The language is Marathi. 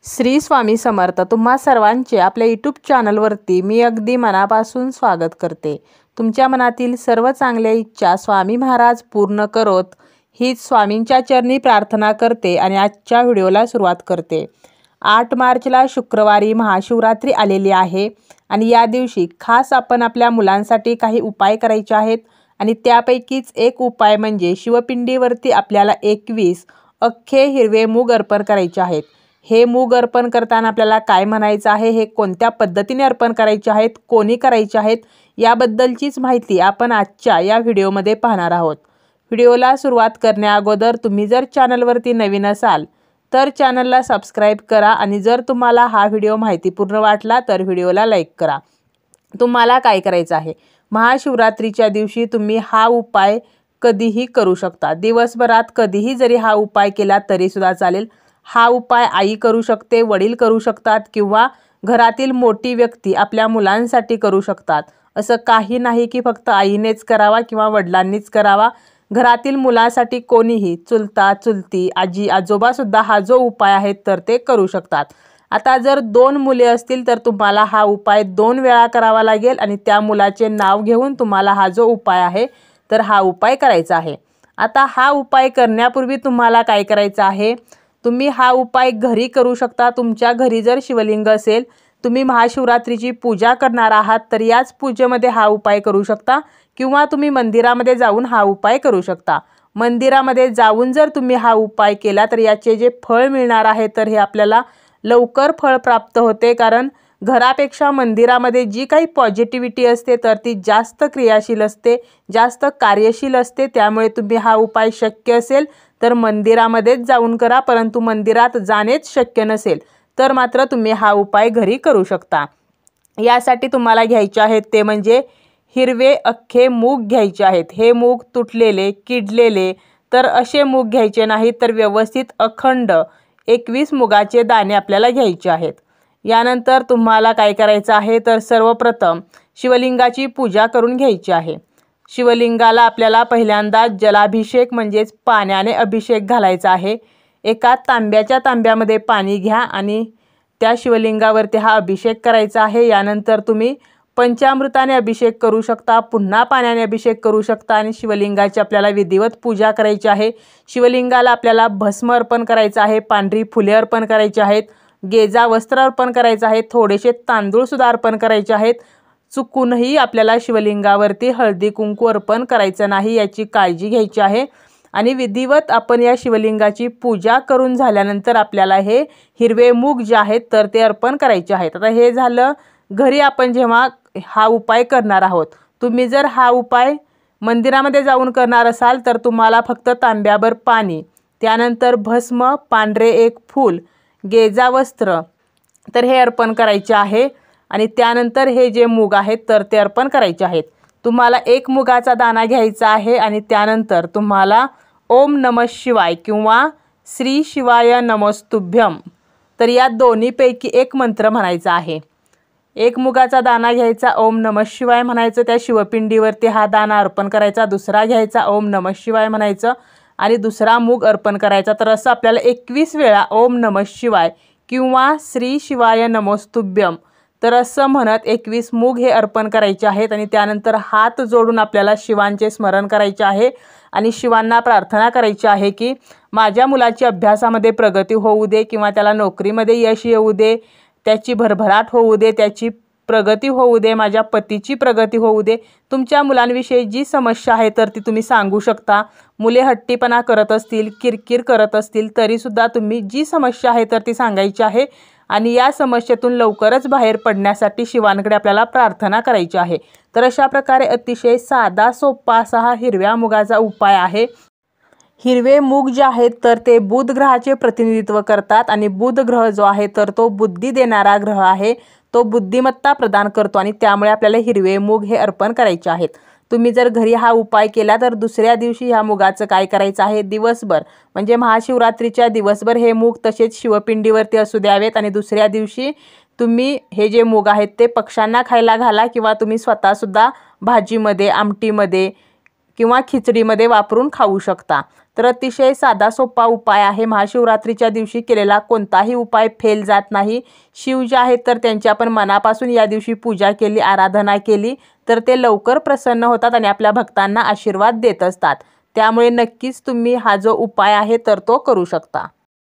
श्री स्वामी समर्थ तुम्हा सर्वांचे आपल्या यूट्यूब चॅनलवरती मी अगदी मनापासून स्वागत करते। तुमच्या मनातील सर्व चांगल्या इच्छा स्वामी महाराज पूर्ण करोत हीच स्वामींच्या चरणी प्रार्थना करते आणि आजच्या व्हिडिओला सुरुवात करते। 8 मार्चला शुक्रवारी महाशिवरात्री आलेली आहे आणि या दिवशी खास आपण आपल्या मुलांसाठी काही उपाय करायचे आहेत आणि त्यापैकीच एक उपाय म्हणजे शिवपिंडीवरती आपल्याला 21 अख्खे हिरवे मूग अर्पण करायचे आहेत। हे मूग अर्पण करताना आपल्याला काय म्हणायचं आहे, हे कोणत्या पद्धतीने अर्पण करायचे आहेत, कोणी करायचे आहेत याबद्दलचीच माहिती आपण आजच्या या व्हिडिओमध्ये पाहणार आहोत। व्हिडिओला सुरुवात करण्याअगोदर तुम्ही जर चॅनलवरती नवीन असाल तर चॅनलला सबस्क्राइब करा आणि जर तुम्हाला हा व्हिडिओ माहितीपूर्ण वाटला तर व्हिडिओला लाईक करा। तुम्हाला काय करायचं आहे, महाशिवरात्रीच्या दिवशी तुम्ही हा उपाय कधीही करू शकता। दिवसभरात कधीही जरी हा उपाय केला तरी सुद्धा चालेल। हा उपाय आई करू शकते, वडील करू शकतात किंवा घरातील मोठी व्यक्ती आपल्या मुलांसाठी करू शकतात। असं काही नाही की फक्त आईनेच करावा किंवा वडिलांनीच करावा। घरातील मुलासाठी कोणीही, चुलता चुलती, आजी आजोबा सुद्धा हा जो उपाय आहे तर ते करू शकतात। आता जर 2 मुले असतील तर तुम्हाला हा उपाय 2 वेळा करावा लागेल आणि त्या मुलाचे नाव घेऊन तुम्हाला हा जो उपाय आहे तर हा उपाय करायचा आहे। आता हा उपाय करण्यापूर्वी तुम्हाला काय करायचं आहे, तुम्ही हा उपाय घरी करू शकता। तुमच्या घरी जर शिवलिंग असेल, तुम्ही महाशिवरात्रीची पूजा करणार आहात तर याच पूजेमध्ये हा उपाय करू शकता किंवा तुम्ही मंदिरामध्ये जाऊन हा उपाय करू शकता। मंदिरामध्ये जाऊन जर तुम्ही हा उपाय केला तर याचे जे फळ मिळणार आहे तर हे आपल्याला लवकर फळ प्राप्त होते, कारण घरापेक्षा मंदिरामध्ये जी काही पॉझिटिव्हिटी असते तर ती जास्त क्रियाशील असते, जास्त कार्यशील असते। त्यामुळे तुम्ही हा उपाय शक्य असेल तर मंदिरामध्येच जाऊन करा, परंतु मंदिरात जाणेच शक्य नसेल तर मात्र तुम्ही हा उपाय घरी करू शकता। यासाठी तुम्हाला घ्यायचे आहेत ते म्हणजे हिरवे अख्खे मूग घ्यायचे आहेत। हे मूग तुटलेले, किडलेले तर असे मूग घ्यायचे नाहीत, तर व्यवस्थित अखंड 21 मुगाचे दाणे आपल्याला घ्यायचे आहेत। यानंतर तुम्हाला काय करायचं आहे, तर सर्वप्रथम शिवलिंगाची पूजा करून घ्यायची आहे। शिवलिंगाला आपल्याला पहिल्यांदा जलाभिषेक म्हणजेच पाण्याने अभिषेक घालायचा आहे। एका तांब्यामध्ये पाणी घ्या आणि त्या शिवलिंगावरती हा अभिषेक करायचा आहे। यानंतर तुम्ही पंचामृताने अभिषेक करू शकता, पुन्हा पाण्याने अभिषेक करू शकता आणि शिवलिंगाची आपल्याला विधिवत पूजा करायची आहे। शिवलिंगाला आपल्याला भस्म अर्पण करायचं आहे, पांढरी फुले अर्पण करायची आहेत, गेजा वस्त्र अर्पण करायचं आहे, थोडेसे तांदूळ सुद्धा अर्पण करायचे आहेत। चुकूनही आपल्याला शिवलिंगावरती हळदी कुंकू अर्पण करायचं नाही, याची काळजी घ्यायची आहे। आणि विधिवत आपण या शिवलिंगाची पूजा करून झाल्यानंतर आपल्याला हे हिरवे मूग जे आहेत तर ते अर्पण करायचे आहेत। आता हे झालं घरी आपण जेव्हा हा उपाय करणार आहोत। तुम्ही जर हा उपाय मंदिरामध्ये जाऊन करणार असाल तर तुम्हाला फक्त तांब्याभर पाणी, त्यानंतर भस्म, पांढरे एक फूल, गेजा वस्त्र तर हे अर्पण करायचे आहे आणि त्यानंतर हे जे मूग आहेत तर ते अर्पण करायचे आहेत। तुम्हाला 1 मुगाचा दाणा घ्यायचा आहे आणि त्यानंतर तुम्हाला ओम नमः शिवाय किंवा श्री शिवाय नमस्तुभ्यम तर या दोन्हीपैकी एक मंत्र म्हणायचा आहे। 1 मुगाचा दाणा घ्यायचा, ओम नमः शिवाय म्हणायचं, त्या शिवपिंडीवरती हा दाणा अर्पण करायचा। दुसरा घ्यायचा, ओम नमः शिवाय म्हणायचं आणि दुसरा मूग अर्पण करायचा। तर असं आपल्याला 21 वेळा ओम नमः शिवाय किंवा श्री शिवाय नमस्तुभ्यम तर असं म्हणत 21 मूग हे अर्पण करायचे आहेत आणि त्यानंतर हात जोडून आपल्याला शिवांचे स्मरण करायचे आहे आणि शिवांना प्रार्थना करायची आहे की माझ्या मुलाची अभ्यासामध्ये प्रगती होऊ दे किंवा त्याला नोकरीमध्ये यश येऊ दे, त्याची भरभराट होऊ दे, त्याची प्रगती होऊ दे, माझ्या पतीची प्रगती होऊ दे। तुमच्या मुलांविषयी जी समस्या आहे तर ती तुम्ही सांगू शकता। मुले हट्टीपणा करत असतील, किरकिर करत असतील तरीसुद्धा तुम्ही जी समस्या आहे तर ती सांगायची आहे आणि या समस्येतून लवकरच बाहेर पडण्यासाठी शिवांकडे आपल्याला प्रार्थना करायची आहे। तर अशा प्रकारे अतिशय साधा सोपा असा हा हिरव्या मुगाचा उपाय आहे। हिरवे मूग जे आहेत तर ते बुध ग्रहाचे प्रतिनिधित्व करतात आणि बुध ग्रह जो आहे तर तो बुद्धी देणारा ग्रह आहे, तो बुद्धिमत्ता प्रदान करतो आणि त्यामुळे आपल्याला हिरवे मूग हे अर्पण करायचे आहेत। तुम्ही जर घरी हा उपाय केला तर दुसऱ्या दिवशी ह्या मुगाचं काय करायचं आहे, दिवसभर म्हणजे महाशिवरात्रीच्या दिवसभर हे मूग तसेच शिवपिंडीवरती असू द्यावेत आणि दुसऱ्या दिवशी तुम्ही हे जे मूग आहेत ते पक्ष्यांना खायला घाला किंवा तुम्ही स्वतःसुद्धा भाजीमध्ये, आमटीमध्ये किंवा खिचडीमध्ये वापरून खाऊ शकता। तर अतिशय साधा सोपा उपाय आहे। महाशिवरात्रीच्या दिवशी केलेला कोणताही उपाय फेल जात नाही। शिव जे आहेत तर त्यांची आपण मनापासून या दिवशी पूजा केली, आराधना केली तर ते लवकर प्रसन्न होतात आणि आपल्या भक्तांना आशीर्वाद देत असतात। त्यामुळे नक्कीच तुम्ही हा जो उपाय आहे तर तो करू शकता।